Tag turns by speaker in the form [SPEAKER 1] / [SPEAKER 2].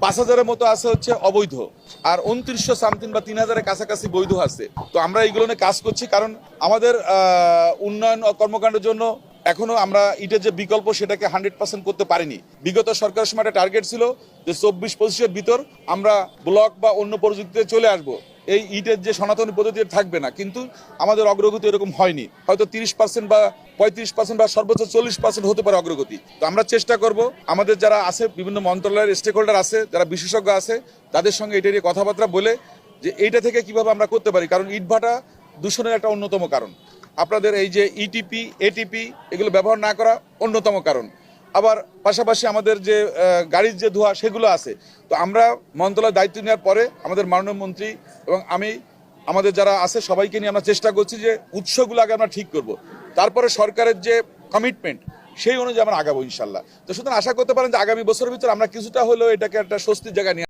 [SPEAKER 1] 5,000-এর মতো আছে হচ্ছে অবৈধ, আর 2900 সামথিং বা 3,000-এর কাছাকাছি বৈধ আছে। তো আমরা এইগুলো নিয়ে কাজ করছি, কারণ আমাদের উন্নয়ন কর্মকাণ্ডের জন্য এখনো আমরা ইটের যে বিকল্প সেটাকে 100% করতে পারিনি। বিগত সরকারের সময় একটা টার্গেট ছিল যে 24-25-এর ভিতর আমরা ব্লক বা অন্য প্রযুক্তিতে চলে আসব, এই ইটের যে সনাতনী পদ্ধতি থাকবে না। কিন্তু আমাদের অগ্রগতি এরকম হয়নি, হয়তো 30% বা 35% বা সর্বোচ্চ 40% হতে পারে অগ্রগতি। তো আমরা চেষ্টা করব, আমাদের যারা আছে বিভিন্ন মন্ত্রণালয়ের স্টেক হোল্ডার আছে, যারা বিশেষজ্ঞ আছে, তাদের সঙ্গে এটা নিয়ে কথাবার্তা বলে যে এইটা থেকে কিভাবে আমরা করতে পারি। কারণ ইটভাটা দূষণের একটা অন্যতম কারণ, আপনাদের এই যে ইটিপি এটিপি এগুলো ব্যবহার না করা অন্যতম কারণ। আবার পাশাপাশি আমাদের যে গাড়ির যে ধোঁয়া সেগুলো আছে। তো আমরা মন্ত্রণালয়ের দায়িত্ব নেওয়ার পরে আমাদের মাননীয় মন্ত্রী এবং আমি, আমাদের যারা আছে সবাইকে নিয়ে আমরা চেষ্টা করছি যে উৎসগুলো আগে আমরা ঠিক করব, তারপরে সরকারের যে কমিটমেন্ট সেই অনুযায়ী আমরা আগাবো ইনশাল্লাহ। তো সুতরাং আশা করতে পারেন যে আগামী বছরের ভিতরে আমরা কিছুটা হলেও এটাকে একটা স্বস্তির জায়গা নিয়ে